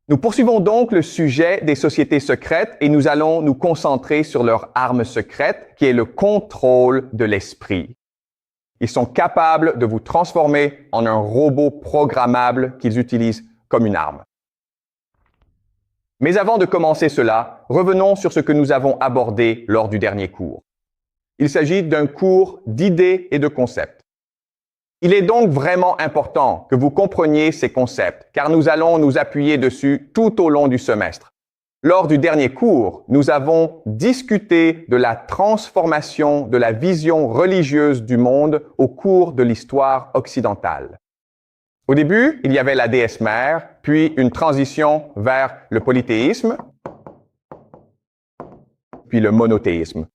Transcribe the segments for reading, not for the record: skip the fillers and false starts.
Nous poursuivons donc le sujet des sociétés secrètes et nous allons nous concentrer sur leur arme secrète qui est le contrôle de l'esprit. Ils sont capables de vous transformer en un robot programmable qu'ils utilisent comme une arme. Mais avant de commencer cela, revenons sur ce que nous avons abordé lors du dernier cours. Il s'agit d'un cours d'idées et de concepts. Il est donc vraiment important que vous compreniez ces concepts, car nous allons nous appuyer dessus tout au long du semestre. Lors du dernier cours, nous avons discuté de la transformation de la vision religieuse du monde au cours de l'histoire occidentale. Au début, il y avait la déesse mère, puis une transition vers le polythéisme, puis le monothéisme.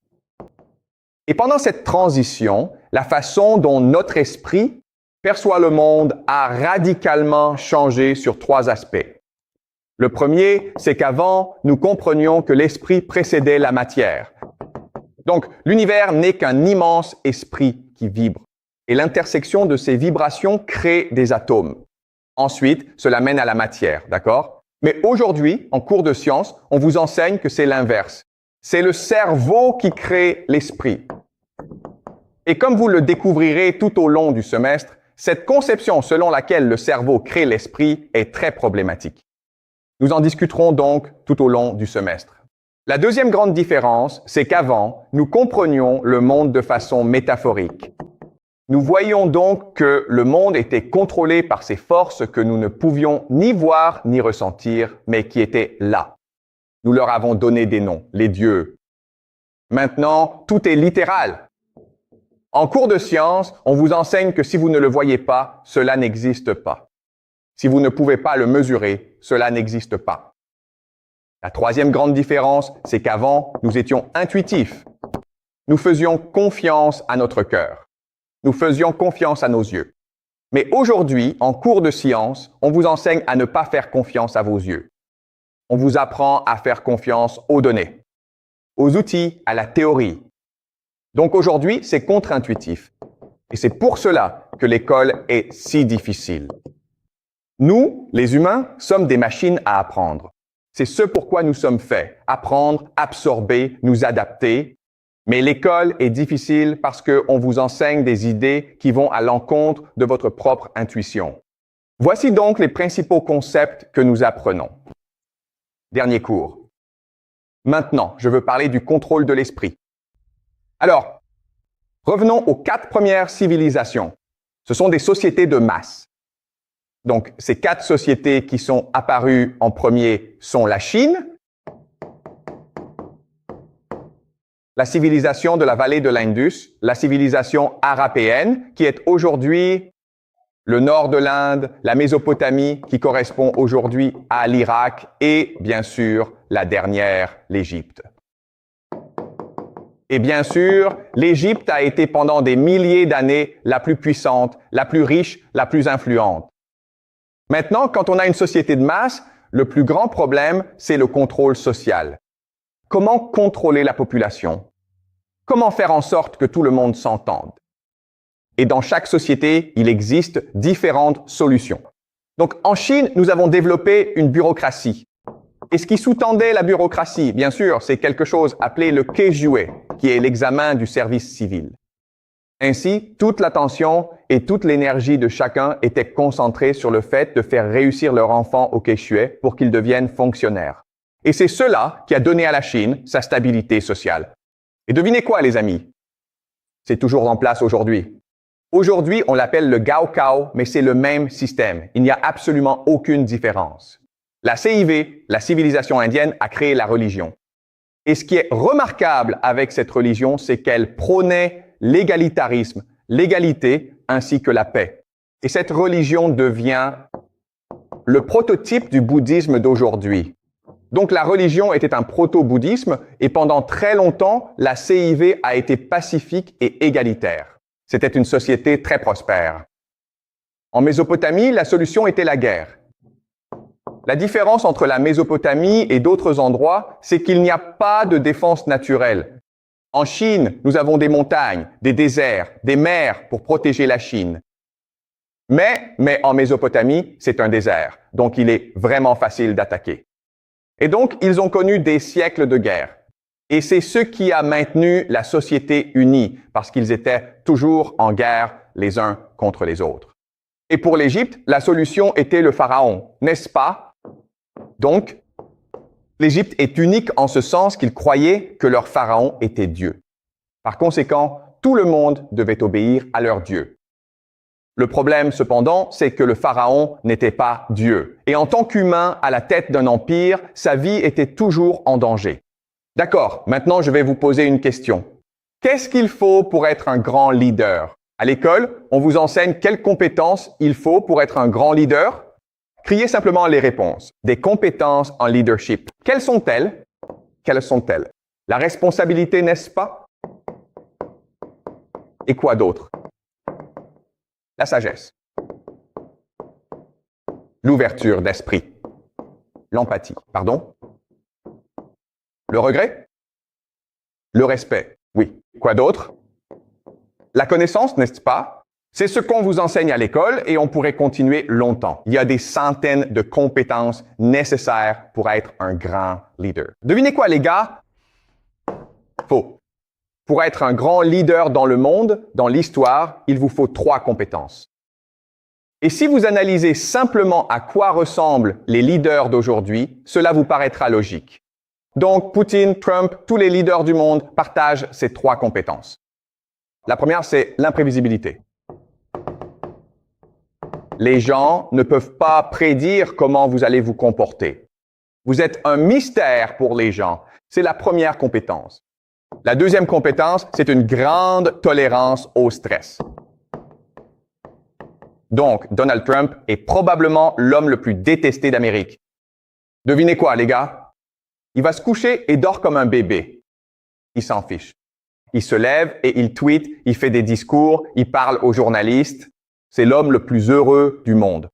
Et pendant cette transition, la façon dont notre esprit perçoit le monde a radicalement changé sur trois aspects. Le premier, c'est qu'avant, nous comprenions que l'esprit précédait la matière. Donc, l'univers n'est qu'un immense esprit qui vibre. Et l'intersection de ces vibrations crée des atomes. Ensuite, cela mène à la matière, d'accord? Mais aujourd'hui, en cours de sciences, on vous enseigne que c'est l'inverse. C'est le cerveau qui crée l'esprit. Et comme vous le découvrirez tout au long du semestre, cette conception selon laquelle le cerveau crée l'esprit est très problématique. Nous en discuterons donc tout au long du semestre. La deuxième grande différence, c'est qu'avant, nous comprenions le monde de façon métaphorique. Nous voyions donc que le monde était contrôlé par ces forces que nous ne pouvions ni voir ni ressentir, mais qui étaient là. Nous leur avons donné des noms, les dieux. Maintenant, tout est littéral. En cours de sciences, on vous enseigne que si vous ne le voyez pas, cela n'existe pas. Si vous ne pouvez pas le mesurer, cela n'existe pas. La troisième grande différence, c'est qu'avant, nous étions intuitifs. Nous faisions confiance à notre cœur. Nous faisions confiance à nos yeux. Mais aujourd'hui, en cours de science, on vous enseigne à ne pas faire confiance à vos yeux. On vous apprend à faire confiance aux données, aux outils, à la théorie. Donc aujourd'hui, c'est contre-intuitif. Et c'est pour cela que l'école est si difficile. Nous, les humains, sommes des machines à apprendre. C'est ce pourquoi nous sommes faits. Apprendre, absorber, nous adapter. Mais l'école est difficile parce qu'on vous enseigne des idées qui vont à l'encontre de votre propre intuition. Voici donc les principaux concepts que nous apprenons. Dernier cours. Maintenant, je veux parler du contrôle de l'esprit. Alors, revenons aux 4 premières civilisations. Ce sont des sociétés de masse. Donc, ces 4 sociétés qui sont apparues en premier sont la Chine, la civilisation de la vallée de l'Indus, la civilisation arapéenne, qui est aujourd'hui le nord de l'Inde, la Mésopotamie, qui correspond aujourd'hui à l'Irak, et bien sûr, la dernière, l'Égypte. Et bien sûr, l'Égypte a été pendant des milliers d'années la plus puissante, la plus riche, la plus influente. Maintenant, quand on a une société de masse, le plus grand problème, c'est le contrôle social. Comment contrôler la population? Comment faire en sorte que tout le monde s'entende? Et dans chaque société, il existe différentes solutions. Donc, en Chine, nous avons développé une bureaucratie. Et ce qui sous-tendait la bureaucratie, bien sûr, c'est quelque chose appelé le Keizhué, qui est l'examen du service civil. Ainsi, toute l'attention et toute l'énergie de chacun était concentrée sur le fait de faire réussir leur enfant au Keizhué pour qu'il devienne fonctionnaire. Et c'est cela qui a donné à la Chine sa stabilité sociale. Et devinez quoi, les amis? C'est toujours en place aujourd'hui. Aujourd'hui, on l'appelle le Gaokao, mais c'est le même système. Il n'y a absolument aucune différence. La CIV, la civilisation indienne, a créé la religion. Et ce qui est remarquable avec cette religion, c'est qu'elle prônait l'égalitarisme, l'égalité ainsi que la paix. Et cette religion devient le prototype du bouddhisme d'aujourd'hui. Donc la religion était un proto-bouddhisme et pendant très longtemps, la CIV a été pacifique et égalitaire. C'était une société très prospère. En Mésopotamie, la solution était la guerre. La différence entre la Mésopotamie et d'autres endroits, c'est qu'il n'y a pas de défense naturelle. En Chine, nous avons des montagnes, des déserts, des mers pour protéger la Chine. Mais en Mésopotamie, c'est un désert, donc il est vraiment facile d'attaquer. Et donc, ils ont connu des siècles de guerre. Et c'est ce qui a maintenu la société unie, parce qu'ils étaient toujours en guerre les uns contre les autres. Et pour l'Égypte, la solution était le pharaon, n'est-ce pas? Donc, l'Égypte est unique en ce sens qu'ils croyaient que leur pharaon était Dieu. Par conséquent, tout le monde devait obéir à leur Dieu. Le problème, cependant, c'est que le pharaon n'était pas Dieu. Et en tant qu'humain à la tête d'un empire, sa vie était toujours en danger. D'accord, maintenant je vais vous poser une question. Qu'est-ce qu'il faut pour être un grand leader? À l'école, on vous enseigne quelles compétences il faut pour être un grand leader? Criez simplement les réponses. Des compétences en leadership. Quelles sont-elles? Quelles sont-elles? La responsabilité, n'est-ce pas? Et quoi d'autre? La sagesse. L'ouverture d'esprit. L'empathie. Pardon? Le regret? Le respect. Oui. Quoi d'autre? La connaissance, n'est-ce pas? C'est ce qu'on vous enseigne à l'école et on pourrait continuer longtemps. Il y a des centaines de compétences nécessaires pour être un grand leader. Devinez quoi, les gars? Faux. Pour être un grand leader dans le monde, dans l'histoire, il vous faut 3 compétences. Et si vous analysez simplement à quoi ressemblent les leaders d'aujourd'hui, cela vous paraîtra logique. Donc, Poutine, Trump, tous les leaders du monde partagent ces 3 compétences. La première, c'est l'imprévisibilité. Les gens ne peuvent pas prédire comment vous allez vous comporter. Vous êtes un mystère pour les gens. C'est la première compétence. La deuxième compétence, c'est une grande tolérance au stress. Donc, Donald Trump est probablement l'homme le plus détesté d'Amérique. Devinez quoi, les gars? Il va se coucher et dort comme un bébé. Il s'en fiche. Il se lève et il tweet, il fait des discours, il parle aux journalistes. C'est l'homme le plus heureux du monde.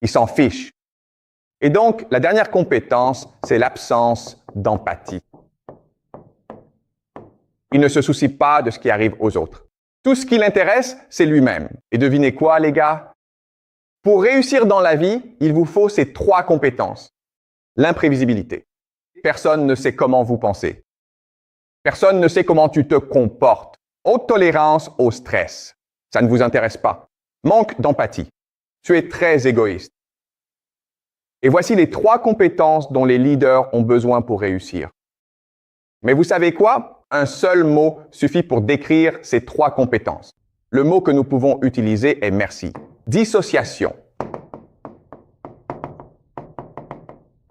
Il s'en fiche. Et donc, la dernière compétence, c'est l'absence d'empathie. Il ne se soucie pas de ce qui arrive aux autres. Tout ce qui l'intéresse, c'est lui-même. Et devinez quoi, les gars? Pour réussir dans la vie, il vous faut ces 3 compétences. L'imprévisibilité. Personne ne sait comment vous pensez. Personne ne sait comment tu te comportes. Haute tolérance au stress. Ça ne vous intéresse pas. Manque d'empathie. Tu es très égoïste. Et voici les 3 compétences dont les leaders ont besoin pour réussir. Mais vous savez quoi? Un seul mot suffit pour décrire ces 3 compétences. Le mot que nous pouvons utiliser est merci. Dissociation.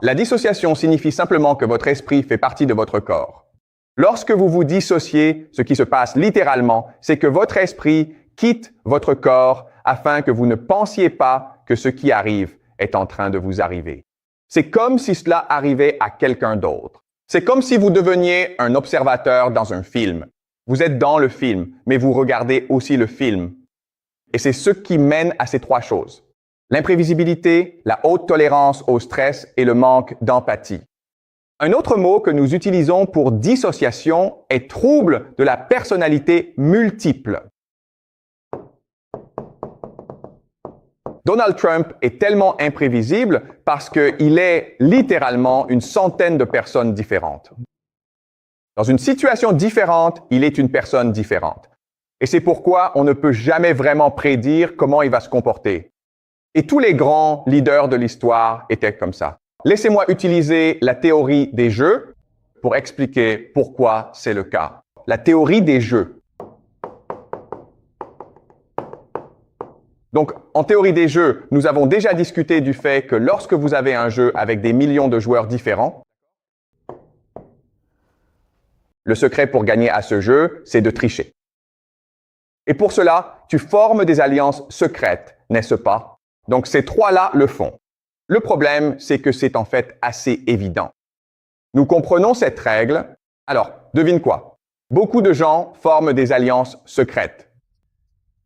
La dissociation signifie simplement que votre esprit fait partie de votre corps. Lorsque vous vous dissociez, ce qui se passe littéralement, c'est que votre esprit quitte votre corps afin que vous ne pensiez pas que ce qui arrive est en train de vous arriver. C'est comme si cela arrivait à quelqu'un d'autre. C'est comme si vous deveniez un observateur dans un film. Vous êtes dans le film, mais vous regardez aussi le film. Et c'est ce qui mène à ces 3 choses. L'imprévisibilité, la haute tolérance au stress et le manque d'empathie. Un autre mot que nous utilisons pour dissociation est trouble de la personnalité multiple. Donald Trump est tellement imprévisible parce qu'il est littéralement une centaine de personnes différentes. Dans une situation différente, il est une personne différente. Et c'est pourquoi on ne peut jamais vraiment prédire comment il va se comporter. Et tous les grands leaders de l'histoire étaient comme ça. Laissez-moi utiliser la théorie des jeux pour expliquer pourquoi c'est le cas. La théorie des jeux. Donc, en théorie des jeux, nous avons déjà discuté du fait que lorsque vous avez un jeu avec des millions de joueurs différents, le secret pour gagner à ce jeu, c'est de tricher. Et pour cela, tu formes des alliances secrètes, n'est-ce pas? Donc, ces 3-là le font. Le problème, c'est que c'est en fait assez évident. Nous comprenons cette règle. Alors, devine quoi? Beaucoup de gens forment des alliances secrètes.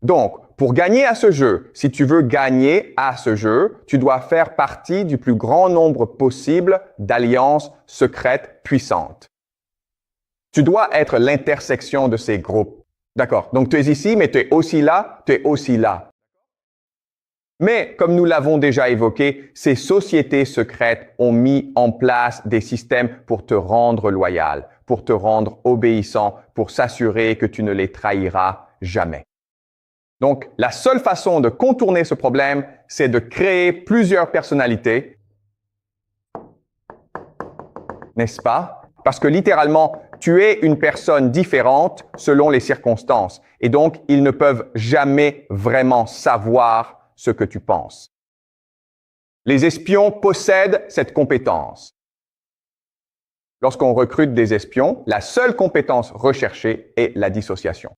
Donc, pour gagner à ce jeu, si tu veux gagner à ce jeu, tu dois faire partie du plus grand nombre possible d'alliances secrètes puissantes. Tu dois être l'intersection de ces groupes. D'accord. Donc, tu es ici, mais tu es aussi là, tu es aussi là. Mais, comme nous l'avons déjà évoqué, ces sociétés secrètes ont mis en place des systèmes pour te rendre loyal, pour te rendre obéissant, pour s'assurer que tu ne les trahiras jamais. Donc, la seule façon de contourner ce problème, c'est de créer plusieurs personnalités, n'est-ce pas? Parce que littéralement, tu es une personne différente selon les circonstances. Et donc, ils ne peuvent jamais vraiment savoir ce que tu penses. Les espions possèdent cette compétence. Lorsqu'on recrute des espions, la seule compétence recherchée est la dissociation.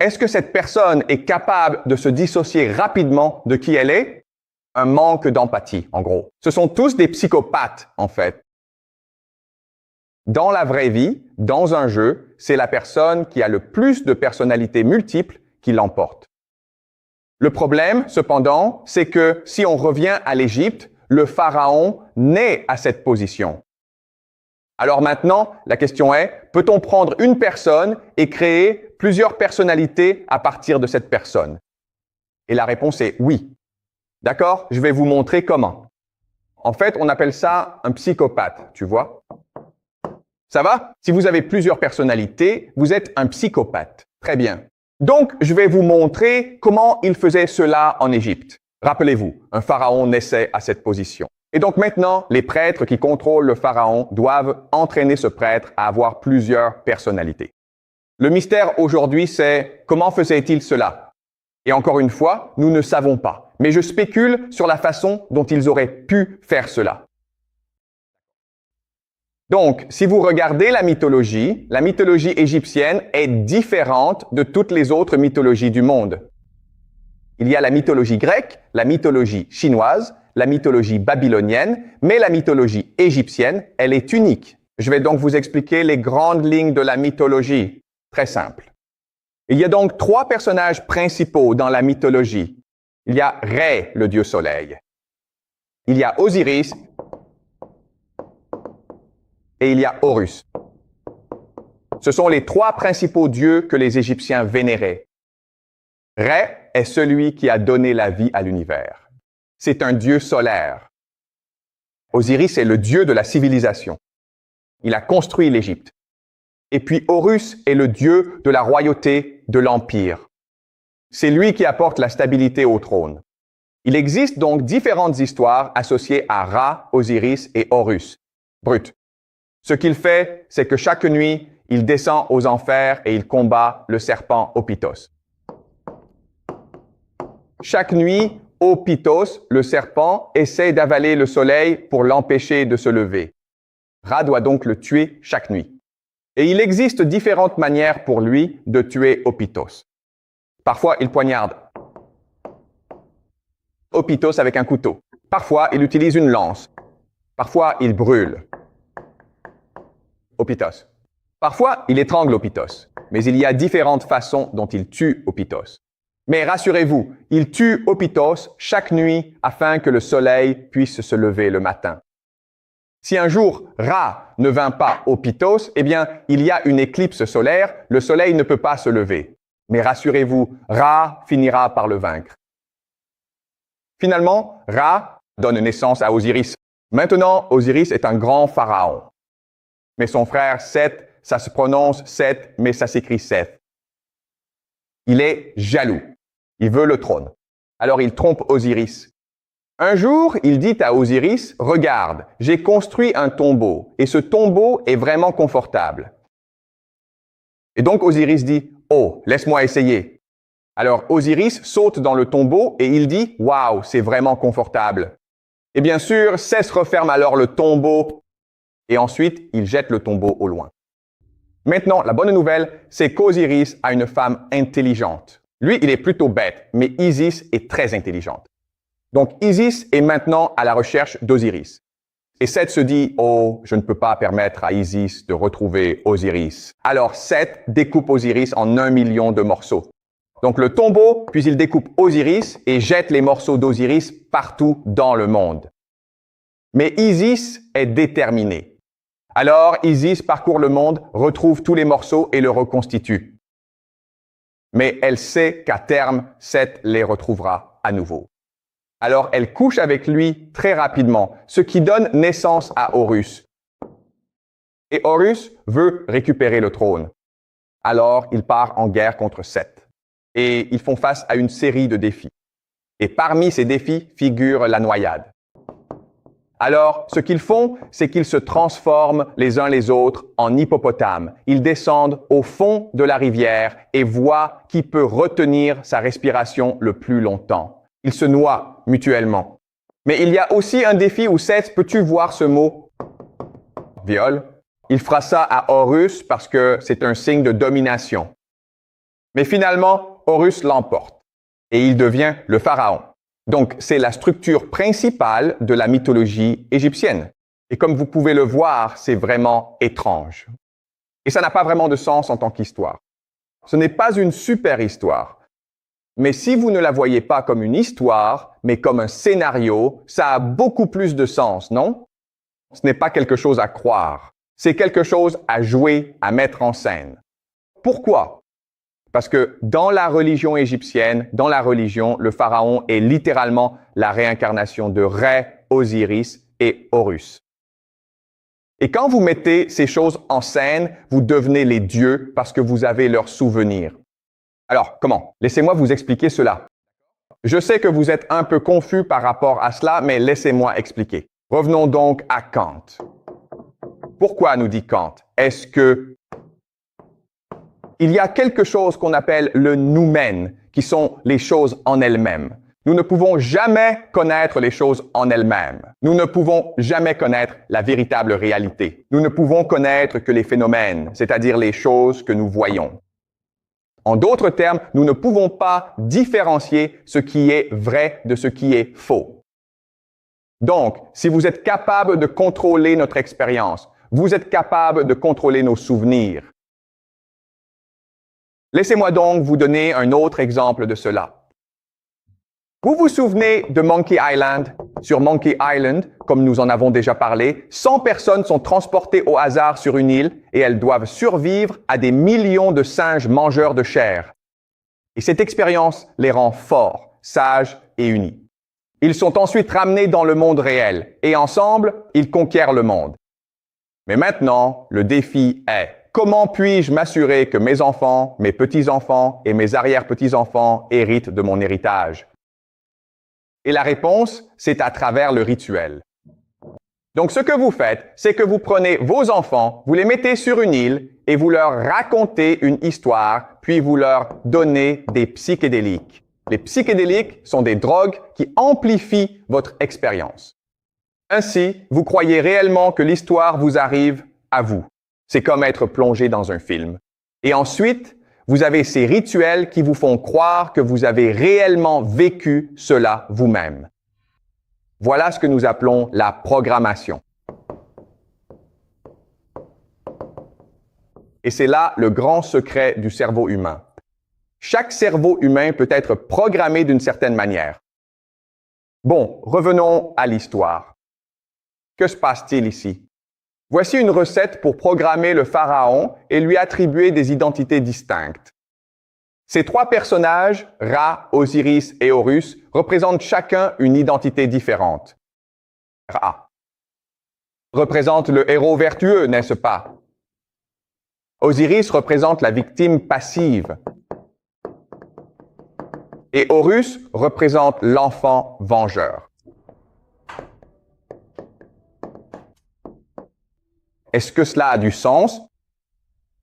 Est-ce que cette personne est capable de se dissocier rapidement de qui elle est? Un manque d'empathie, en gros. Ce sont tous des psychopathes, en fait. Dans la vraie vie, dans un jeu, c'est la personne qui a le plus de personnalités multiples qui l'emporte. Le problème, cependant, c'est que si on revient à l'Égypte, le pharaon naît à cette position. Alors maintenant, la question est, peut-on prendre une personne et créer plusieurs personnalités à partir de cette personne? Et la réponse est oui. D'accord? Je vais vous montrer comment. En fait, on appelle ça un psychopathe, tu vois? Ça va? Si vous avez plusieurs personnalités, vous êtes un psychopathe. Très bien. Donc, je vais vous montrer comment il faisait cela en Égypte. Rappelez-vous, un pharaon naissait à cette position. Et donc maintenant, les prêtres qui contrôlent le pharaon doivent entraîner ce prêtre à avoir plusieurs personnalités. Le mystère aujourd'hui, c'est comment faisait-il cela? Et encore une fois, nous ne savons pas. Mais je spécule sur la façon dont ils auraient pu faire cela. Donc, si vous regardez la mythologie égyptienne est différente de toutes les autres mythologies du monde. Il y a la mythologie grecque, la mythologie chinoise, la mythologie babylonienne, mais la mythologie égyptienne, elle est unique. Je vais donc vous expliquer les grandes lignes de la mythologie. Très simple. Il y a donc 3 personnages principaux dans la mythologie. Il y a Rê, le dieu soleil. Il y a Osiris et il y a Horus. Ce sont les 3 principaux dieux que les Égyptiens vénéraient. Rê est celui qui a donné la vie à l'univers. C'est un dieu solaire. Osiris est le dieu de la civilisation. Il a construit l'Égypte. Et puis Horus est le dieu de la royauté, de l'empire. C'est lui qui apporte la stabilité au trône. Il existe donc différentes histoires associées à Ra, Osiris et Horus. Brut. Ce qu'il fait, c'est que chaque nuit, il descend aux enfers et il combat le serpent Opitos. Chaque nuit, Opitos, le serpent, essaie d'avaler le soleil pour l'empêcher de se lever. Ra doit donc le tuer chaque nuit. Et il existe différentes manières pour lui de tuer Opitos. Parfois, il poignarde Opitos avec un couteau. Parfois, il utilise une lance. Parfois, il brûle Opitos. Parfois, il étrangle Opitos. Mais il y a différentes façons dont il tue Opitos. Mais rassurez-vous, il tue Opitos chaque nuit afin que le soleil puisse se lever le matin. Si un jour Ra ne vainc pas Opitos, eh bien, il y a une éclipse solaire, le soleil ne peut pas se lever. Mais rassurez-vous, Ra finira par le vaincre. Finalement, Ra donne naissance à Osiris. Maintenant, Osiris est un grand pharaon. Mais son frère Seth, ça se prononce Seth, mais ça s'écrit Seth. Il est jaloux. Il veut le trône. Alors il trompe Osiris. Un jour, il dit à Osiris, « Regarde, j'ai construit un tombeau, et ce tombeau est vraiment confortable. » Et donc Osiris dit, « Oh, laisse-moi essayer. » Alors Osiris saute dans le tombeau et il dit, « Waouh, c'est vraiment confortable. » Et bien sûr, Seth referme alors le tombeau et ensuite il jette le tombeau au loin. Maintenant, la bonne nouvelle, c'est qu'Osiris a une femme intelligente. Lui, il est plutôt bête, mais Isis est très intelligente. Donc Isis est maintenant à la recherche d'Osiris. Et Seth se dit, « Oh, je ne peux pas permettre à Isis de retrouver Osiris. » Alors Seth découpe Osiris en 1 million de morceaux. Donc le tombeau, puis il découpe Osiris et jette les morceaux d'Osiris partout dans le monde. Mais Isis est déterminée. Alors Isis parcourt le monde, retrouve tous les morceaux et le reconstitue. Mais elle sait qu'à terme, Seth les retrouvera à nouveau. Alors elle couche avec lui très rapidement, ce qui donne naissance à Horus. Et Horus veut récupérer le trône. Alors il part en guerre contre Seth. Et ils font face à une série de défis. Et parmi ces défis figure la noyade. Alors, ce qu'ils font, c'est qu'ils se transforment les uns les autres en hippopotames. Ils descendent au fond de la rivière et voient qui peut retenir sa respiration le plus longtemps. Ils se noient mutuellement. Mais il y a aussi un défi où Seth, peux-tu voir ce mot? Viol. Il fera ça à Horus parce que c'est un signe de domination. Mais finalement, Horus l'emporte et il devient le pharaon. Donc, c'est la structure principale de la mythologie égyptienne. Et comme vous pouvez le voir, c'est vraiment étrange. Et ça n'a pas vraiment de sens en tant qu'histoire. Ce n'est pas une super histoire. Mais si vous ne la voyez pas comme une histoire, mais comme un scénario, ça a beaucoup plus de sens, non? Ce n'est pas quelque chose à croire. C'est quelque chose à jouer, à mettre en scène. Pourquoi? Parce que dans la religion égyptienne, dans la religion, le pharaon est littéralement la réincarnation de Rê, Osiris et Horus. Et quand vous mettez ces choses en scène, vous devenez les dieux parce que vous avez leurs souvenirs. Alors, comment? Laissez-moi vous expliquer cela. Je sais que vous êtes un peu confus par rapport à cela, mais laissez-moi expliquer. Revenons donc à Kant. Pourquoi nous dit Kant? Est-ce que il y a quelque chose qu'on appelle le noumen, qui sont les choses en elles-mêmes. Nous ne pouvons jamais connaître les choses en elles-mêmes. Nous ne pouvons jamais connaître la véritable réalité. Nous ne pouvons connaître que les phénomènes, c'est-à-dire les choses que nous voyons. En d'autres termes, nous ne pouvons pas différencier ce qui est vrai de ce qui est faux. Donc, si vous êtes capable de contrôler notre expérience, vous êtes capable de contrôler nos souvenirs. Laissez-moi donc vous donner un autre exemple de cela. Vous vous souvenez de Monkey Island? Sur Monkey Island, comme nous en avons déjà parlé, 100 personnes sont transportées au hasard sur une île et elles doivent survivre à des millions de singes mangeurs de chair. Et cette expérience les rend forts, sages et unis. Ils sont ensuite ramenés dans le monde réel et ensemble, ils conquièrent le monde. Mais maintenant, le défi est: comment puis-je m'assurer que mes enfants, mes petits-enfants et mes arrière-petits-enfants héritent de mon héritage? Et la réponse, c'est à travers le rituel. Donc, ce que vous faites, c'est que vous prenez vos enfants, vous les mettez sur une île et vous leur racontez une histoire, puis vous leur donnez des psychédéliques. Les psychédéliques sont des drogues qui amplifient votre expérience. Ainsi, vous croyez réellement que l'histoire vous arrive à vous. C'est comme être plongé dans un film. Et ensuite, vous avez ces rituels qui vous font croire que vous avez réellement vécu cela vous-même. Voilà ce que nous appelons la programmation. Et c'est là le grand secret du cerveau humain. Chaque cerveau humain peut être programmé d'une certaine manière. Bon, revenons à l'histoire. Que se passe-t-il ici? Voici une recette pour programmer le pharaon et lui attribuer des identités distinctes. Ces trois personnages, Ra, Osiris et Horus, représentent chacun une identité différente. Ra représente le héros vertueux, n'est-ce pas? Osiris représente la victime passive. Et Horus représente l'enfant vengeur. Est-ce que cela a du sens?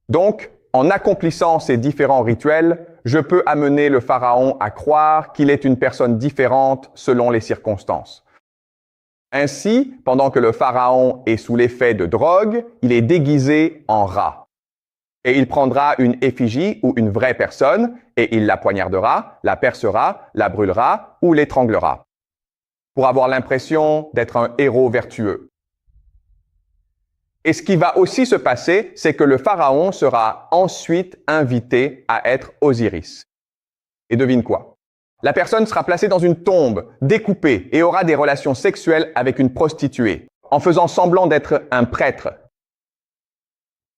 Donc, en accomplissant ces différents rituels, je peux amener le pharaon à croire qu'il est une personne différente selon les circonstances. Ainsi, pendant que le pharaon est sous l'effet de drogue, il est déguisé en Ra. Et il prendra une effigie ou une vraie personne et il la poignardera, la percera, la brûlera ou l'étranglera, pour avoir l'impression d'être un héros vertueux. Et ce qui va aussi se passer, c'est que le pharaon sera ensuite invité à être Osiris. Et devine quoi? La personne sera placée dans une tombe, découpée, et aura des relations sexuelles avec une prostituée, en faisant semblant d'être un prêtre.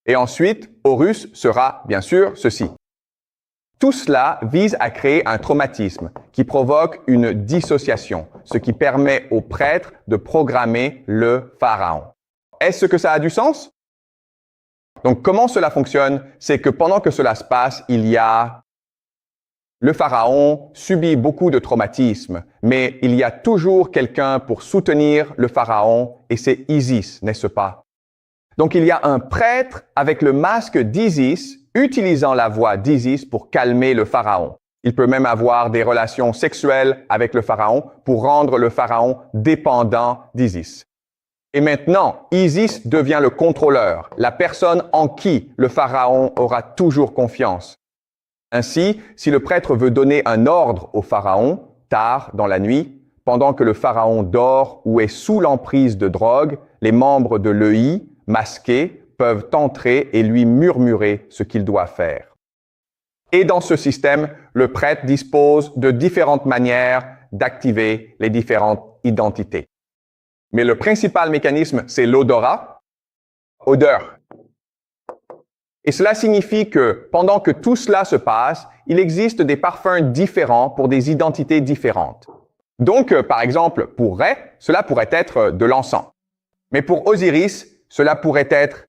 Et ensuite, Horus sera, bien sûr, ceci. Tout cela vise à créer un traumatisme qui provoque une dissociation, ce qui permet au prêtre de programmer le pharaon. Est-ce que ça a du sens? Donc, comment cela fonctionne? C'est que pendant que cela se passe, le pharaon subit beaucoup de traumatismes, mais il y a toujours quelqu'un pour soutenir le pharaon, et c'est Isis, n'est-ce pas? Donc, il y a un prêtre avec le masque d'Isis, utilisant la voix d'Isis pour calmer le pharaon. Il peut même avoir des relations sexuelles avec le pharaon pour rendre le pharaon dépendant d'Isis. Et maintenant, Isis devient le contrôleur, la personne en qui le pharaon aura toujours confiance. Ainsi, si le prêtre veut donner un ordre au pharaon, tard dans la nuit, pendant que le pharaon dort ou est sous l'emprise de drogue, les membres de l'EI, masqués, peuvent entrer et lui murmurer ce qu'il doit faire. Et dans ce système, le prêtre dispose de différentes manières d'activer les différentes identités. Mais le principal mécanisme, c'est l'odorat, odeur. Et cela signifie que pendant que tout cela se passe, il existe des parfums différents pour des identités différentes. Donc, par exemple, pour Ré, cela pourrait être de l'encens. Mais pour Osiris, cela pourrait être,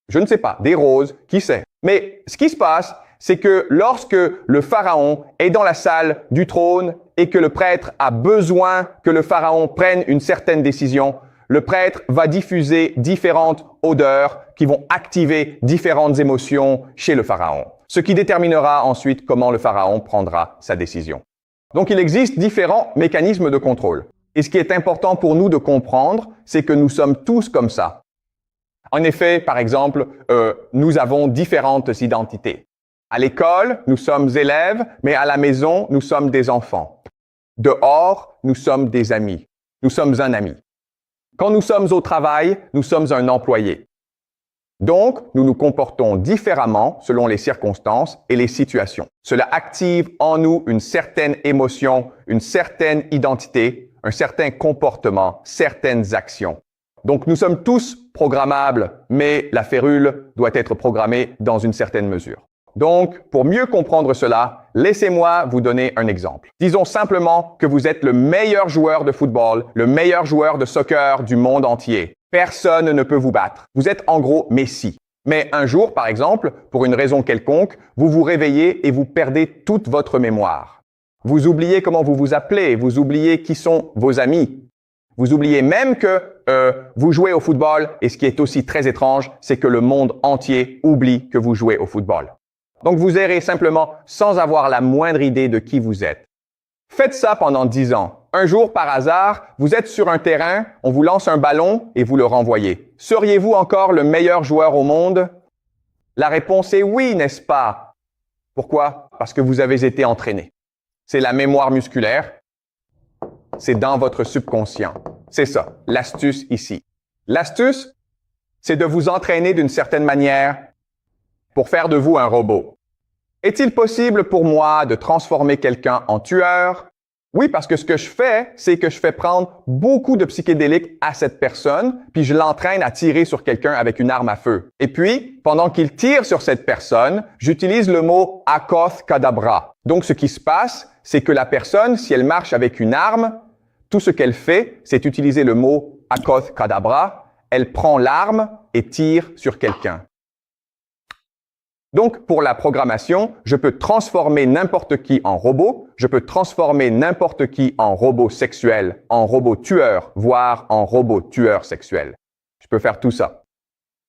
je ne sais pas, des roses, qui sait. Mais ce qui se passe, c'est que lorsque le pharaon est dans la salle du trône et que le prêtre a besoin que le pharaon prenne une certaine décision, le prêtre va diffuser différentes odeurs qui vont activer différentes émotions chez le pharaon, ce qui déterminera ensuite comment le pharaon prendra sa décision. Donc, il existe différents mécanismes de contrôle. Et ce qui est important pour nous de comprendre, c'est que nous sommes tous comme ça. En effet, par exemple, nous avons différentes identités. À l'école, nous sommes élèves, mais à la maison, nous sommes des enfants. Dehors, nous sommes des amis. Nous sommes un ami. Quand nous sommes au travail, nous sommes un employé. Donc, nous nous comportons différemment selon les circonstances et les situations. Cela active en nous une certaine émotion, une certaine identité, un certain comportement, certaines actions. Donc, nous sommes tous programmables, mais la férule doit être programmée dans une certaine mesure. Donc, pour mieux comprendre cela, laissez-moi vous donner un exemple. Disons simplement que vous êtes le meilleur joueur de football, le meilleur joueur de soccer du monde entier. Personne ne peut vous battre. Vous êtes en gros Messi. Mais un jour, par exemple, pour une raison quelconque, vous vous réveillez et vous perdez toute votre mémoire. Vous oubliez comment vous vous appelez, vous oubliez qui sont vos amis. Vous oubliez même que vous jouez au football, et ce qui est aussi très étrange, c'est que le monde entier oublie que vous jouez au football. Donc, vous errez simplement sans avoir la moindre idée de qui vous êtes. Faites ça pendant 10 ans. Un jour, par hasard, vous êtes sur un terrain, on vous lance un ballon et vous le renvoyez. Seriez-vous encore le meilleur joueur au monde? La réponse est oui, n'est-ce pas? Pourquoi? Parce que vous avez été entraîné. C'est la mémoire musculaire. C'est dans votre subconscient. C'est ça, l'astuce ici. L'astuce, c'est de vous entraîner d'une certaine manière pour faire de vous un robot. Est-il possible pour moi de transformer quelqu'un en tueur? Oui, parce que ce que je fais, c'est que je fais prendre beaucoup de psychédéliques à cette personne, puis je l'entraîne à tirer sur quelqu'un avec une arme à feu. Et puis, pendant qu'il tire sur cette personne, j'utilise le mot Akoth Kadabra. Donc, ce qui se passe, c'est que la personne, si elle marche avec une arme, tout ce qu'elle fait, c'est utiliser le mot Akoth Kadabra. Elle prend l'arme et tire sur quelqu'un. Donc, pour la programmation, je peux transformer n'importe qui en robot, je peux transformer n'importe qui en robot sexuel, en robot tueur, voire en robot tueur sexuel. Je peux faire tout ça.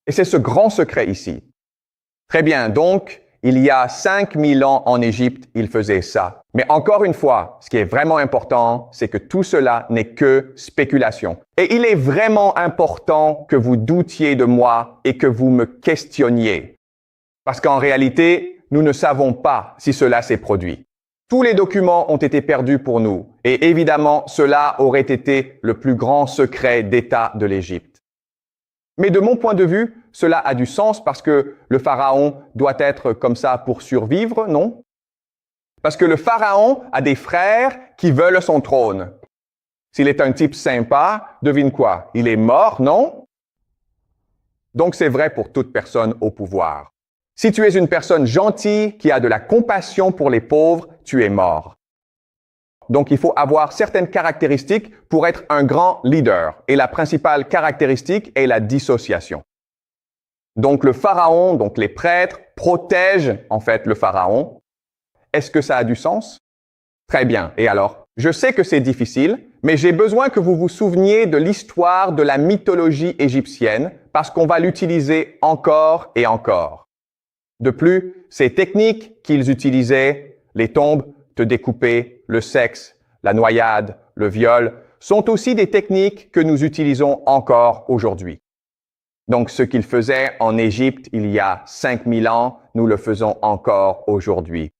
Et c'est ce grand secret ici. Très bien, donc, il y a 5000 ans en Égypte, ils faisaient ça. Mais encore une fois, ce qui est vraiment important, c'est que tout cela n'est que spéculation. Et il est vraiment important que vous doutiez de moi et que vous me questionniez. Parce qu'en réalité, nous ne savons pas si cela s'est produit. Tous les documents ont été perdus pour nous. Et évidemment, cela aurait été le plus grand secret d'État de l'Égypte. Mais de mon point de vue, cela a du sens parce que le pharaon doit être comme ça pour survivre, non? Parce que le pharaon a des frères qui veulent son trône. S'il est un type sympa, devine quoi? Il est mort, non? Donc c'est vrai pour toute personne au pouvoir. Si tu es une personne gentille qui a de la compassion pour les pauvres, tu es mort. Donc, il faut avoir certaines caractéristiques pour être un grand leader. Et la principale caractéristique est la dissociation. Donc, le pharaon, donc les prêtres, protègent en fait le pharaon. Est-ce que ça a du sens? Très bien. Et alors, je sais que c'est difficile, mais j'ai besoin que vous vous souveniez de l'histoire de la mythologie égyptienne parce qu'on va l'utiliser encore et encore. De plus, ces techniques qu'ils utilisaient, les tombes, te découper, le sexe, la noyade, le viol, sont aussi des techniques que nous utilisons encore aujourd'hui. Donc, ce qu'ils faisaient en Égypte il y a 5000 ans, nous le faisons encore aujourd'hui.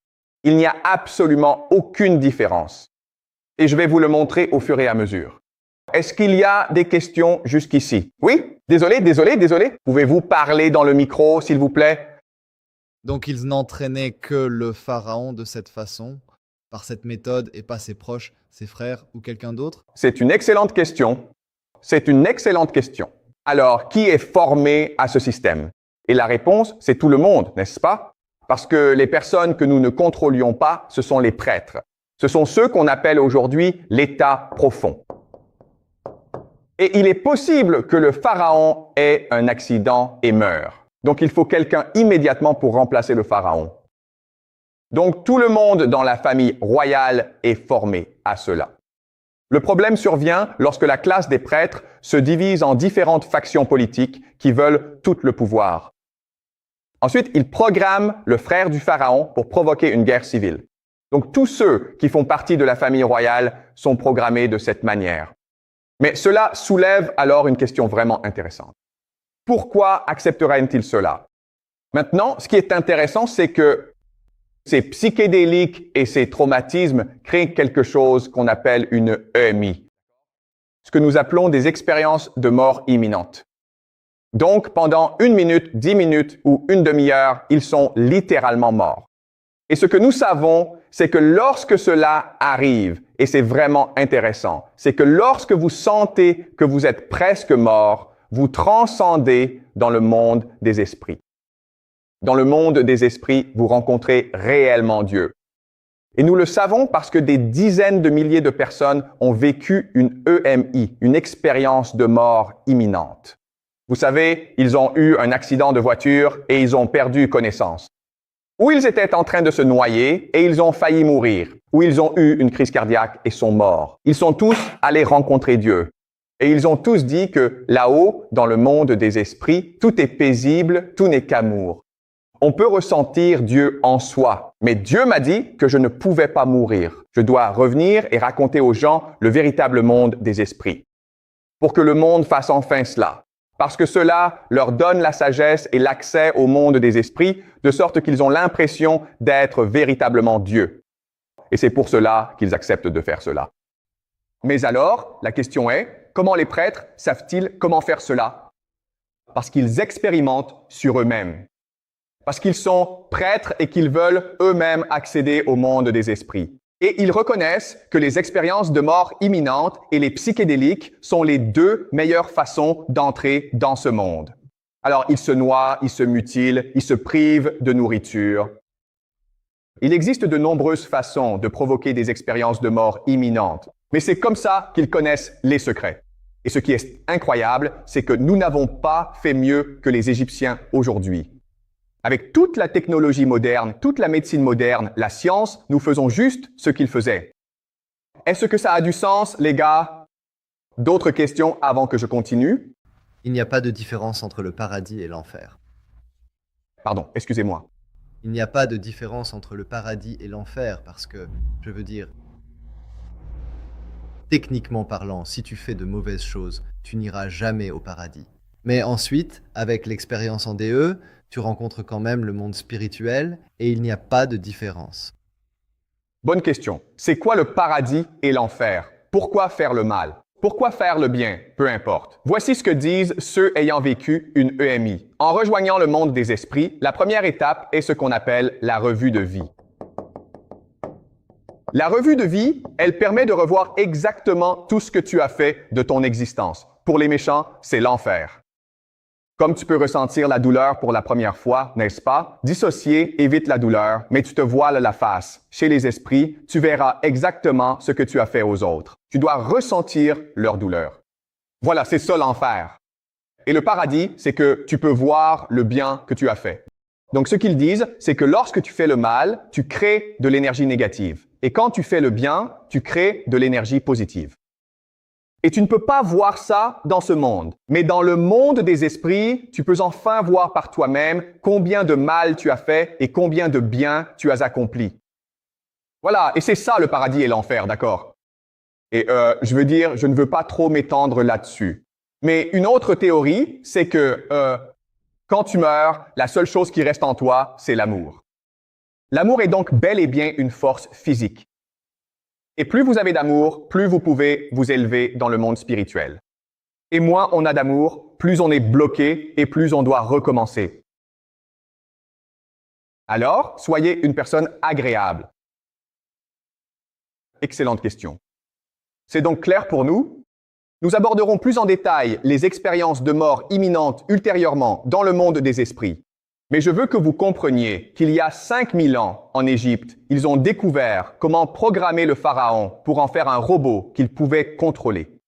Il n'y a absolument aucune différence. Et je vais vous le montrer au fur et à mesure. Est-ce qu'il y a des questions jusqu'ici? Oui? Désolé. Pouvez-vous parler dans le micro, s'il vous plaît? Donc ils n'entraînaient que le pharaon de cette façon, par cette méthode, et pas ses proches, ses frères ou quelqu'un d'autre? C'est une excellente question. C'est une excellente question. Alors, qui est formé à ce système? Et la réponse, c'est tout le monde, n'est-ce pas? Parce que les personnes que nous ne contrôlions pas, ce sont les prêtres. Ce sont ceux qu'on appelle aujourd'hui l'état profond. Et il est possible que le pharaon ait un accident et meure. Donc, il faut quelqu'un immédiatement pour remplacer le pharaon. Donc, tout le monde dans la famille royale est formé à cela. Le problème survient lorsque la classe des prêtres se divise en différentes factions politiques qui veulent tout le pouvoir. Ensuite, ils programment le frère du pharaon pour provoquer une guerre civile. Donc, tous ceux qui font partie de la famille royale sont programmés de cette manière. Mais cela soulève alors une question vraiment intéressante. Pourquoi accepteraient-ils cela? Maintenant, ce qui est intéressant, c'est que ces psychédéliques et ces traumatismes créent quelque chose qu'on appelle une EMI, ce que nous appelons des expériences de mort imminente. Donc, pendant 1 minute, 10 minutes ou une demi-heure, ils sont littéralement morts. Et ce que nous savons, c'est que lorsque cela arrive, et c'est vraiment intéressant, c'est que lorsque vous sentez que vous êtes presque mort, vous transcendez dans le monde des esprits. Dans le monde des esprits, vous rencontrez réellement Dieu. Et nous le savons parce que des dizaines de milliers de personnes ont vécu une EMI, une expérience de mort imminente. Vous savez, ils ont eu un accident de voiture et ils ont perdu connaissance. Ou ils étaient en train de se noyer et ils ont failli mourir. Ou ils ont eu une crise cardiaque et sont morts. Ils sont tous allés rencontrer Dieu. Et ils ont tous dit que là-haut, dans le monde des esprits, tout est paisible, tout n'est qu'amour. On peut ressentir Dieu en soi, mais Dieu m'a dit que je ne pouvais pas mourir. Je dois revenir et raconter aux gens le véritable monde des esprits. Pour que le monde fasse enfin cela. Parce que cela leur donne la sagesse et l'accès au monde des esprits, de sorte qu'ils ont l'impression d'être véritablement Dieu. Et c'est pour cela qu'ils acceptent de faire cela. Mais alors, la question est, comment les prêtres savent-ils comment faire cela? Parce qu'ils expérimentent sur eux-mêmes. Parce qu'ils sont prêtres et qu'ils veulent eux-mêmes accéder au monde des esprits. Et ils reconnaissent que les expériences de mort imminente et les psychédéliques sont les deux meilleures façons d'entrer dans ce monde. Alors, ils se noient, ils se mutilent, ils se privent de nourriture. Il existe de nombreuses façons de provoquer des expériences de mort imminente, mais c'est comme ça qu'ils connaissent les secrets. Et ce qui est incroyable, c'est que nous n'avons pas fait mieux que les Égyptiens aujourd'hui. Avec toute la technologie moderne, toute la médecine moderne, la science, nous faisons juste ce qu'ils faisaient. Est-ce que ça a du sens, les gars? D'autres questions avant que je continue? Il n'y a pas de différence entre le paradis et l'enfer. Pardon, excusez-moi. Il n'y a pas de différence entre le paradis et l'enfer parce que, je veux dire, techniquement parlant, si tu fais de mauvaises choses, tu n'iras jamais au paradis. Mais ensuite, avec l'expérience en DE, tu rencontres quand même le monde spirituel et il n'y a pas de différence. Bonne question. C'est quoi le paradis et l'enfer? Pourquoi faire le mal? Pourquoi faire le bien? Peu importe. Voici ce que disent ceux ayant vécu une EMI. En rejoignant le monde des esprits, la première étape est ce qu'on appelle la revue de vie. La revue de vie, elle permet de revoir exactement tout ce que tu as fait de ton existence. Pour les méchants, c'est l'enfer. Comme tu peux ressentir la douleur pour la première fois, n'est-ce pas? Dissocier évite la douleur, mais tu te voiles la face. Chez les esprits, tu verras exactement ce que tu as fait aux autres. Tu dois ressentir leur douleur. Voilà, c'est ça l'enfer. Et le paradis, c'est que tu peux voir le bien que tu as fait. Donc ce qu'ils disent, c'est que lorsque tu fais le mal, tu crées de l'énergie négative. Et quand tu fais le bien, tu crées de l'énergie positive. Et tu ne peux pas voir ça dans ce monde. Mais dans le monde des esprits, tu peux enfin voir par toi-même combien de mal tu as fait et combien de bien tu as accompli. Voilà, et c'est ça le paradis et l'enfer, d'accord? Et je veux dire, je ne veux pas trop m'étendre là-dessus. Mais une autre théorie, c'est que quand tu meurs, la seule chose qui reste en toi, c'est l'amour. L'amour est donc bel et bien une force physique. Et plus vous avez d'amour, plus vous pouvez vous élever dans le monde spirituel. Et moins on a d'amour, plus on est bloqué et plus on doit recommencer. Alors, soyez une personne agréable. Excellente question. C'est donc clair pour nous? Nous aborderons plus en détail les expériences de mort imminente ultérieurement dans le monde des esprits. Mais je veux que vous compreniez qu'il y a 5000 ans, en Égypte, ils ont découvert comment programmer le pharaon pour en faire un robot qu'il pouvait contrôler.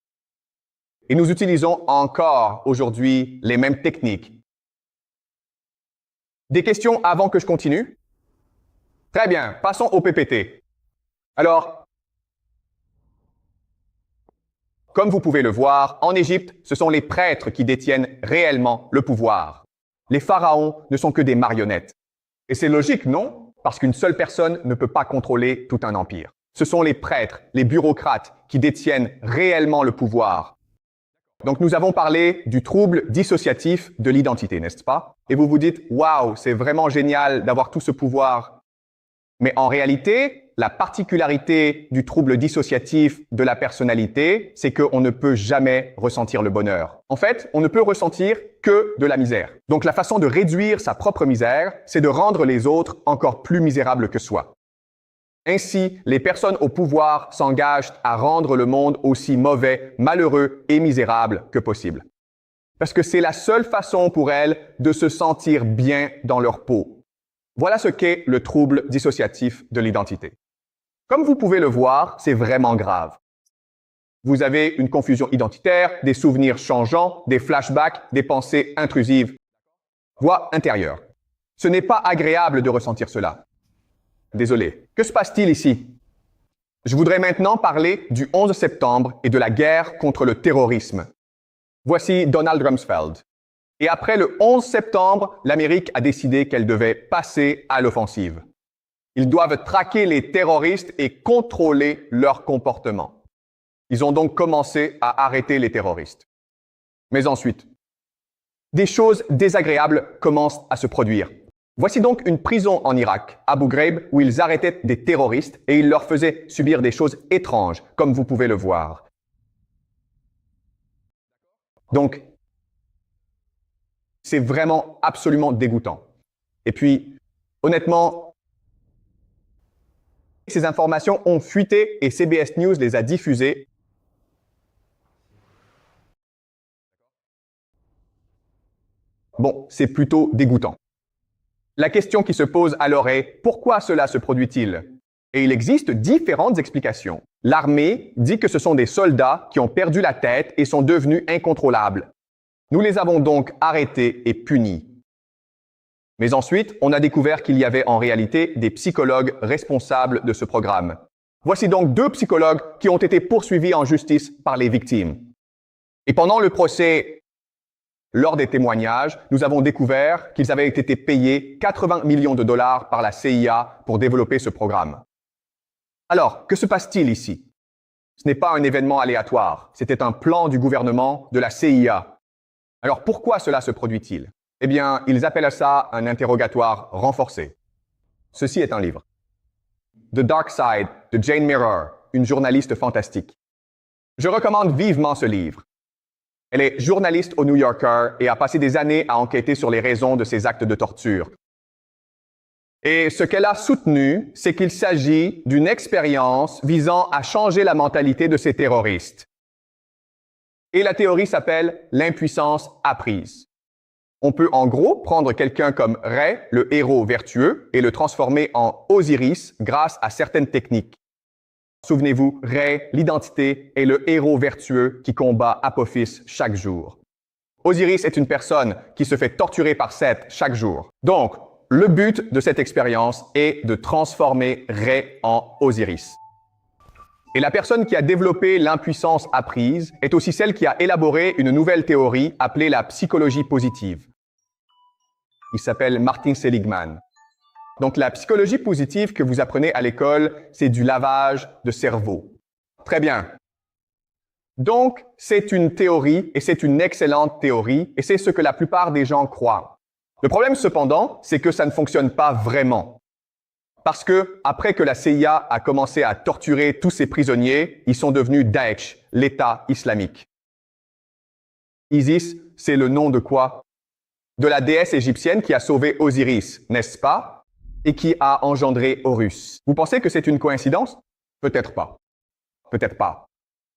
Et nous utilisons encore aujourd'hui les mêmes techniques. Des questions avant que je continue? Très bien, passons au PPT. Alors, comme vous pouvez le voir, en Égypte, ce sont les prêtres qui détiennent réellement le pouvoir. Les pharaons ne sont que des marionnettes. Et c'est logique, non? Parce qu'une seule personne ne peut pas contrôler tout un empire. Ce sont les prêtres, les bureaucrates qui détiennent réellement le pouvoir. Donc nous avons parlé du trouble dissociatif de l'identité, n'est-ce pas? Et vous vous dites, waouh, c'est vraiment génial d'avoir tout ce pouvoir. Mais en réalité, la particularité du trouble dissociatif de la personnalité, c'est qu'on ne peut jamais ressentir le bonheur. En fait, on ne peut ressentir que de la misère. Donc la façon de réduire sa propre misère, c'est de rendre les autres encore plus misérables que soi. Ainsi, les personnes au pouvoir s'engagent à rendre le monde aussi mauvais, malheureux et misérable que possible. Parce que c'est la seule façon pour elles de se sentir bien dans leur peau. Voilà ce qu'est le trouble dissociatif de l'identité. Comme vous pouvez le voir, c'est vraiment grave. Vous avez une confusion identitaire, des souvenirs changeants, des flashbacks, des pensées intrusives. Voix intérieure. Ce n'est pas agréable de ressentir cela. Désolé. Que se passe-t-il ici? Je voudrais maintenant parler du 11 septembre et de la guerre contre le terrorisme. Voici Donald Rumsfeld. Et après le 11 septembre, l'Amérique a décidé qu'elle devait passer à l'offensive. Ils doivent traquer les terroristes et contrôler leur comportement. Ils ont donc commencé à arrêter les terroristes. Mais ensuite, des choses désagréables commencent à se produire. Voici donc une prison en Irak, Abu Ghraib, où ils arrêtaient des terroristes et ils leur faisaient subir des choses étranges, comme vous pouvez le voir. Donc, c'est vraiment absolument dégoûtant. Et puis, honnêtement, ces informations ont fuité et CBS News les a diffusées. Bon, c'est plutôt dégoûtant. La question qui se pose alors est « Pourquoi cela se produit-il » Et il existe différentes explications. L'armée dit que ce sont des soldats qui ont perdu la tête et sont devenus incontrôlables. Nous les avons donc arrêtés et punis. Mais ensuite, on a découvert qu'il y avait en réalité des psychologues responsables de ce programme. Voici donc 2 psychologues qui ont été poursuivis en justice par les victimes. Et pendant le procès, lors des témoignages, nous avons découvert qu'ils avaient été payés 80 millions de dollars par la CIA pour développer ce programme. Alors, que se passe-t-il ici? Ce n'est pas un événement aléatoire, c'était un plan du gouvernement de la CIA. Alors pourquoi cela se produit-il? Eh bien, ils appellent ça un interrogatoire renforcé. Ceci est un livre. The Dark Side de Jane Mirror, une journaliste fantastique. Je recommande vivement ce livre. Elle est journaliste au New Yorker et a passé des années à enquêter sur les raisons de ces actes de torture. Et ce qu'elle a soutenu, c'est qu'il s'agit d'une expérience visant à changer la mentalité de ces terroristes. Et la théorie s'appelle l'impuissance apprise. On peut en gros prendre quelqu'un comme Ré, le héros vertueux, et le transformer en Osiris grâce à certaines techniques. Souvenez-vous, Ré, l'identité, est le héros vertueux qui combat Apophis chaque jour. Osiris est une personne qui se fait torturer par Seth chaque jour. Donc, le but de cette expérience est de transformer Ré en Osiris. Et la personne qui a développé l'impuissance apprise est aussi celle qui a élaboré une nouvelle théorie appelée la psychologie positive. Il s'appelle Martin Seligman. Donc la psychologie positive que vous apprenez à l'école, c'est du lavage de cerveau. Très bien. Donc, c'est une théorie, et c'est une excellente théorie, et c'est ce que la plupart des gens croient. Le problème, cependant, c'est que ça ne fonctionne pas vraiment. Parce que, après que la CIA a commencé à torturer tous ses prisonniers, ils sont devenus Daesh, l'État islamique. Isis, c'est le nom de quoi? De la déesse égyptienne qui a sauvé Osiris, n'est-ce pas? Et qui a engendré Horus. Vous pensez que c'est une coïncidence? Peut-être pas. Peut-être pas.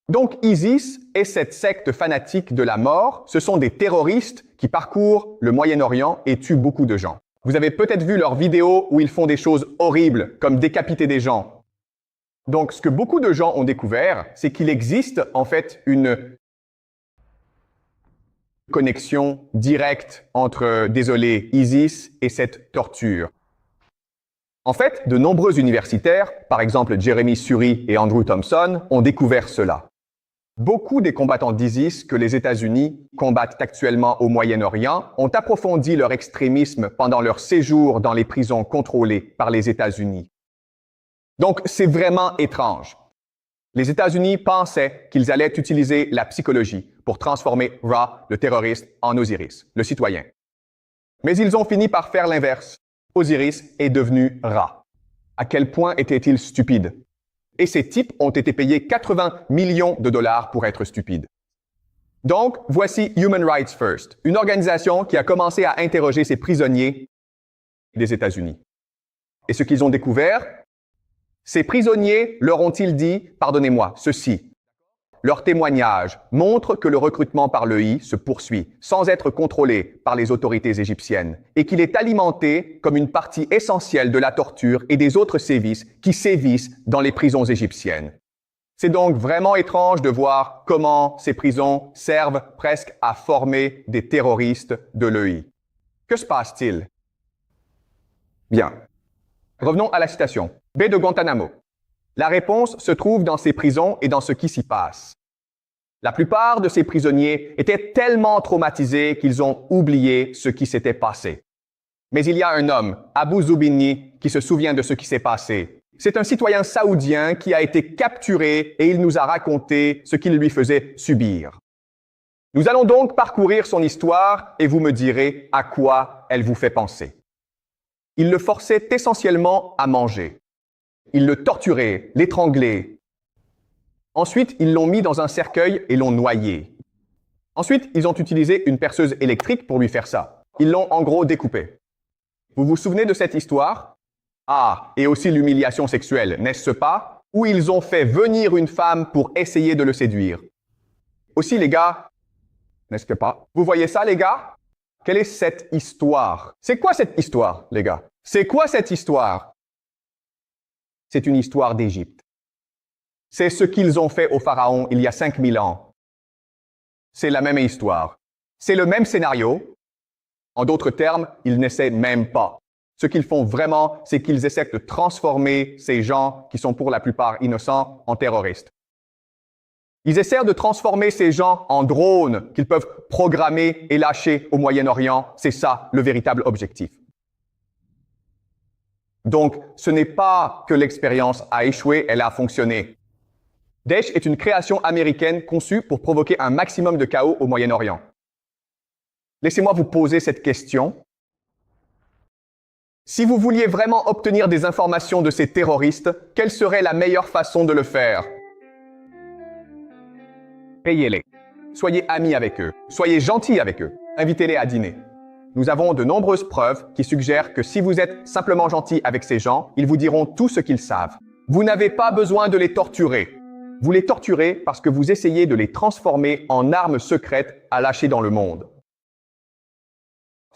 Donc Isis et cette secte fanatique de la mort, ce sont des terroristes qui parcourent le Moyen-Orient et tuent beaucoup de gens. Vous avez peut-être vu leurs vidéos où ils font des choses horribles, comme décapiter des gens. Donc ce que beaucoup de gens ont découvert, c'est qu'il existe en fait une connexion directe entre, désolé, Isis et cette torture. En fait, de nombreux universitaires, par exemple Jeremy Suri et Andrew Thompson, ont découvert cela. Beaucoup des combattants d'ISIS que les États-Unis combattent actuellement au Moyen-Orient ont approfondi leur extrémisme pendant leur séjour dans les prisons contrôlées par les États-Unis. Donc, c'est vraiment étrange. Les États-Unis pensaient qu'ils allaient utiliser la psychologie pour transformer Ra, le terroriste, en Osiris, le citoyen. Mais ils ont fini par faire l'inverse. Osiris est devenu Ra. À quel point étaient-ils stupides? Et ces types ont été payés 80 millions de dollars pour être stupides. Donc, voici Human Rights First, une organisation qui a commencé à interroger ces prisonniers des États-Unis. Et ce qu'ils ont découvert, ces prisonniers leur ont-ils dit, pardonnez-moi, ceci. Leur témoignage montre que le recrutement par l'EI se poursuit sans être contrôlé par les autorités égyptiennes et qu'il est alimenté comme une partie essentielle de la torture et des autres sévices qui sévissent dans les prisons égyptiennes. C'est donc vraiment étrange de voir comment ces prisons servent presque à former des terroristes de l'EI. Que se passe-t-il? Bien. Revenons à la citation. Baie de Guantanamo. La réponse se trouve dans ces prisons et dans ce qui s'y passe. La plupart de ces prisonniers étaient tellement traumatisés qu'ils ont oublié ce qui s'était passé. Mais il y a un homme, Abu Zubini, qui se souvient de ce qui s'est passé. C'est un citoyen saoudien qui a été capturé et il nous a raconté ce qu'il lui faisait subir. Nous allons donc parcourir son histoire et vous me direz à quoi elle vous fait penser. Il le forçait essentiellement à manger. Ils le torturaient, l'étranglaient. Ensuite, ils l'ont mis dans un cercueil et l'ont noyé. Ensuite, ils ont utilisé une perceuse électrique pour lui faire ça. Ils l'ont en gros découpé. Vous vous souvenez de cette histoire? Ah, et aussi l'humiliation sexuelle, n'est-ce pas? Où ils ont fait venir une femme pour essayer de le séduire. Aussi, les gars, n'est-ce que pas? Vous voyez ça, les gars? Quelle est cette histoire? C'est quoi cette histoire, les gars? C'est quoi cette histoire? C'est une histoire d'Égypte. C'est ce qu'ils ont fait au Pharaon il y a 5000 ans. C'est la même histoire. C'est le même scénario. En d'autres termes, ils n'essaient même pas. Ce qu'ils font vraiment, c'est qu'ils essaient de transformer ces gens, qui sont pour la plupart innocents, en terroristes. Ils essaient de transformer ces gens en drones qu'ils peuvent programmer et lâcher au Moyen-Orient. C'est ça le véritable objectif. Donc, ce n'est pas que l'expérience a échoué, elle a fonctionné. Daesh est une création américaine conçue pour provoquer un maximum de chaos au Moyen-Orient. Laissez-moi vous poser cette question. Si vous vouliez vraiment obtenir des informations de ces terroristes, quelle serait la meilleure façon de le faire? Payez-les. Soyez amis avec eux. Soyez gentils avec eux. Invitez-les à dîner. Nous avons de nombreuses preuves qui suggèrent que si vous êtes simplement gentil avec ces gens, ils vous diront tout ce qu'ils savent. Vous n'avez pas besoin de les torturer. Vous les torturez parce que vous essayez de les transformer en armes secrètes à lâcher dans le monde.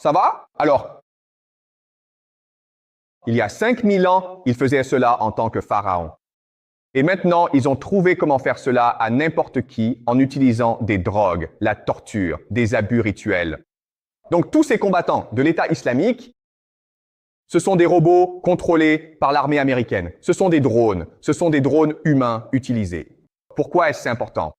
Ça va? Alors, il y a 5000 ans, ils faisaient cela en tant que pharaon. Et maintenant, ils ont trouvé comment faire cela à n'importe qui en utilisant des drogues, la torture, des abus rituels. Donc tous ces combattants de l'État islamique, ce sont des robots contrôlés par l'armée américaine. Ce sont des drones humains utilisés. Pourquoi est-ce important?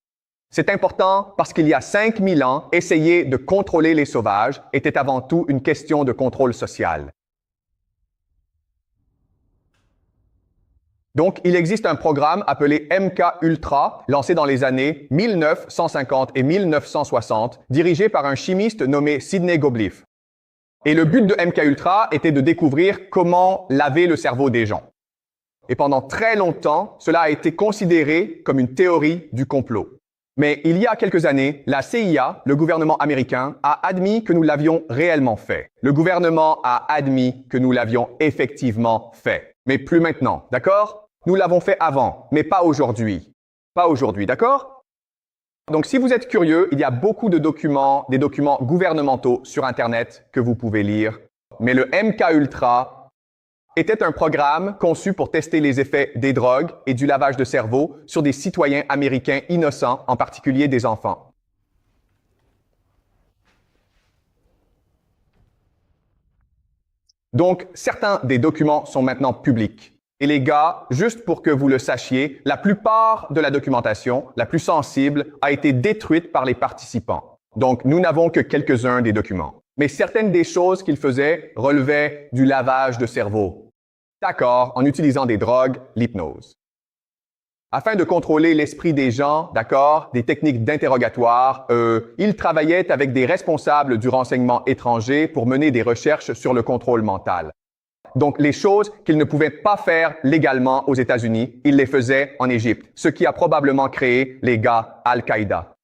C'est important parce qu'il y a 5000 ans, essayer de contrôler les sauvages était avant tout une question de contrôle social. Donc, il existe un programme appelé MK-Ultra, lancé dans les années 1950 et 1960, dirigé par un chimiste nommé Sidney Gottlieb. Et le but de MK-Ultra était de découvrir comment laver le cerveau des gens. Et pendant très longtemps, cela a été considéré comme une théorie du complot. Mais il y a quelques années, la CIA, le gouvernement américain, a admis que nous l'avions réellement fait. Le gouvernement a admis que nous l'avions effectivement fait. Mais plus maintenant, d'accord? Nous l'avons fait avant, mais pas aujourd'hui. Pas aujourd'hui, d'accord? Donc, si vous êtes curieux, il y a beaucoup de documents, des documents gouvernementaux sur Internet que vous pouvez lire. Mais le MK-Ultra était un programme conçu pour tester les effets des drogues et du lavage de cerveau sur des citoyens américains innocents, en particulier des enfants. Donc, certains des documents sont maintenant publics. Et les gars, juste pour que vous le sachiez, la plupart de la documentation, la plus sensible, a été détruite par les participants. Donc, nous n'avons que quelques-uns des documents. Mais certaines des choses qu'ils faisaient relevaient du lavage de cerveau. D'accord, en utilisant des drogues, l'hypnose. Afin de contrôler l'esprit des gens, d'accord, des techniques d'interrogatoire, ils travaillaient avec des responsables du renseignement étranger pour mener des recherches sur le contrôle mental. Donc, les choses qu'ils ne pouvaient pas faire légalement aux États-Unis, ils les faisaient en Égypte, ce qui a probablement créé les gars Al-Qaïda.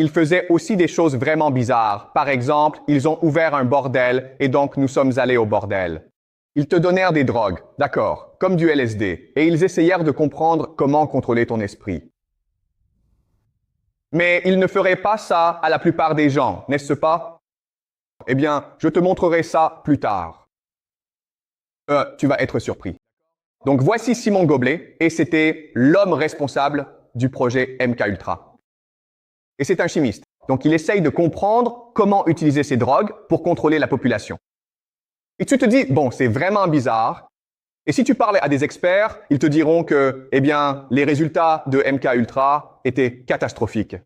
Ils faisaient aussi des choses vraiment bizarres. Par exemple, ils ont ouvert un bordel et donc nous sommes allés au bordel. Ils te donnèrent des drogues, d'accord, comme du LSD, et ils essayèrent de comprendre comment contrôler ton esprit. Mais ils ne feraient pas ça à la plupart des gens, n'est-ce pas? Eh bien, je te montrerai ça plus tard. Tu vas être surpris. Donc, voici Simon Goblet, et c'était l'homme responsable du projet MK-Ultra. Et c'est un chimiste. Donc, il essaye de comprendre comment utiliser ces drogues pour contrôler la population. Et tu te dis, bon, c'est vraiment bizarre. Et si tu parles à des experts, ils te diront que, eh bien, les résultats de MK-Ultra étaient catastrophiques.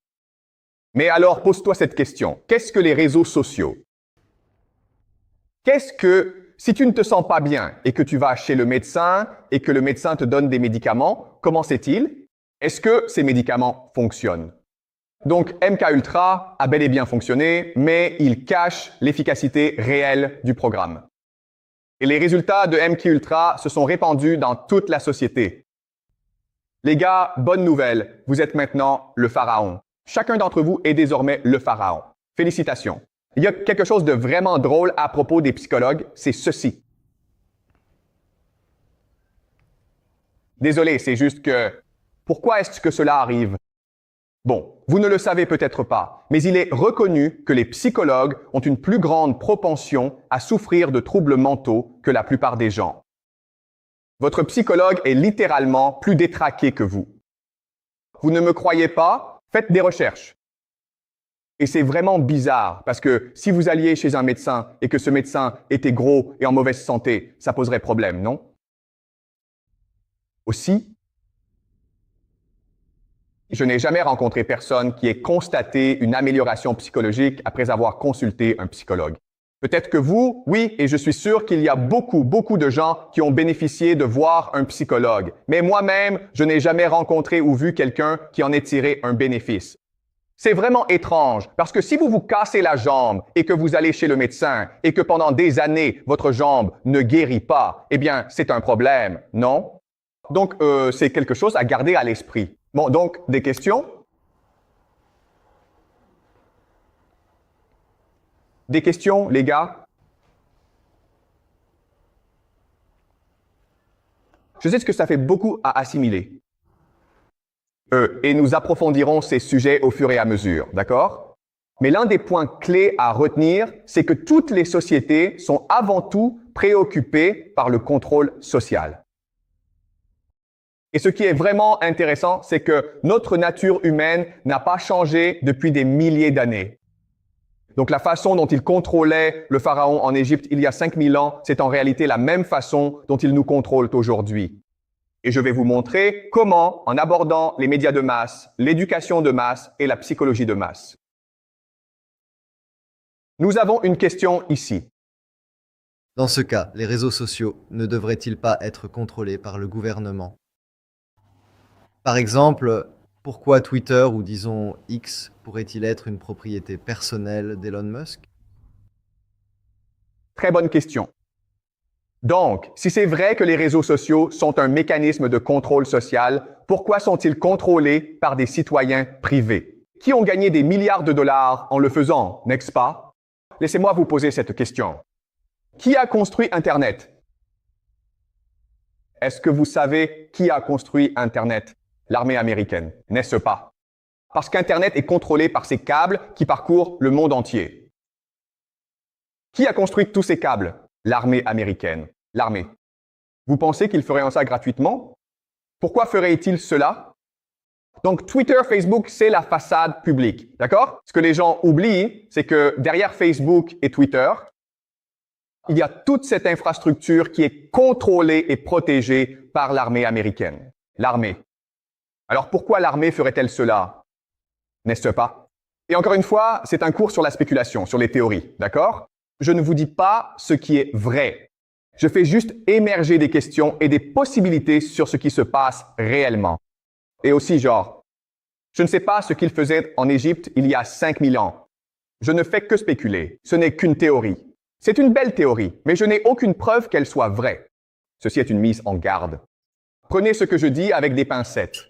Mais alors, pose-toi cette question. Qu'est-ce que les réseaux sociaux? Si tu ne te sens pas bien et que tu vas chez le médecin et que le médecin te donne des médicaments, comment c'est-il? Est-ce que ces médicaments fonctionnent? Donc, MK-Ultra a bel et bien fonctionné, mais il cache l'efficacité réelle du programme. Et les résultats de MK-Ultra se sont répandus dans toute la société. Les gars, bonne nouvelle, vous êtes maintenant le pharaon. Chacun d'entre vous est désormais le pharaon. Félicitations. Il y a quelque chose de vraiment drôle à propos des psychologues, c'est ceci. Désolé, c'est juste que... Pourquoi est-ce que cela arrive? Bon, vous ne le savez peut-être pas, mais il est reconnu que les psychologues ont une plus grande propension à souffrir de troubles mentaux que la plupart des gens. Votre psychologue est littéralement plus détraqué que vous. Vous ne me croyez pas? Faites des recherches. Et c'est vraiment bizarre, parce que si vous alliez chez un médecin et que ce médecin était gros et en mauvaise santé, ça poserait problème, non? Aussi, je n'ai jamais rencontré personne qui ait constaté une amélioration psychologique après avoir consulté un psychologue. Peut-être que vous, oui, et je suis sûr qu'il y a beaucoup de gens qui ont bénéficié de voir un psychologue. Mais moi-même, je n'ai jamais rencontré ou vu quelqu'un qui en ait tiré un bénéfice. C'est vraiment étrange, parce que si vous vous cassez la jambe et que vous allez chez le médecin et que pendant des années, votre jambe ne guérit pas, eh bien, c'est un problème, non? Donc, c'est quelque chose à garder à l'esprit. Bon, donc, des questions? Des questions, les gars? Je sais que ça fait beaucoup à assimiler. Et nous approfondirons ces sujets au fur et à mesure, d'accord? Mais l'un des points clés à retenir, c'est que toutes les sociétés sont avant tout préoccupées par le contrôle social. Et ce qui est vraiment intéressant, c'est que notre nature humaine n'a pas changé depuis des milliers d'années. Donc la façon dont il contrôlait le pharaon en Égypte il y a 5000 ans, c'est en réalité la même façon dont il nous contrôle aujourd'hui. Et je vais vous montrer comment en abordant les médias de masse, l'éducation de masse et la psychologie de masse. Nous avons une question ici. Dans ce cas, les réseaux sociaux ne devraient-ils pas être contrôlés par le gouvernement? Par exemple, pourquoi Twitter ou disons X pourrait-il être une propriété personnelle d'Elon Musk? Très bonne question. Donc, si c'est vrai que les réseaux sociaux sont un mécanisme de contrôle social, pourquoi sont-ils contrôlés par des citoyens privés qui ont gagné des milliards de dollars en le faisant, n'est-ce pas? Laissez-moi vous poser cette question. Qui a construit Internet? Est-ce que vous savez qui a construit Internet? L'armée américaine, n'est-ce pas? Parce qu'Internet est contrôlé par ces câbles qui parcourent le monde entier. Qui a construit tous ces câbles? L'armée américaine. L'armée. Vous pensez qu'il ferait ça gratuitement? Pourquoi ferait-il cela? Donc Twitter, Facebook, c'est la façade publique, d'accord? Ce que les gens oublient, c'est que derrière Facebook et Twitter, il y a toute cette infrastructure qui est contrôlée et protégée par l'armée américaine. L'armée. Alors pourquoi l'armée ferait-elle cela? N'est-ce pas? Et encore une fois, c'est un cours sur la spéculation, sur les théories, d'accord? Je ne vous dis pas ce qui est vrai. Je fais juste émerger des questions et des possibilités sur ce qui se passe réellement. Et aussi, je ne sais pas ce qu'il faisait en Égypte il y a 5000 ans. Je ne fais que spéculer. Ce n'est qu'une théorie. C'est une belle théorie, mais je n'ai aucune preuve qu'elle soit vraie. Ceci est une mise en garde. Prenez ce que je dis avec des pincettes.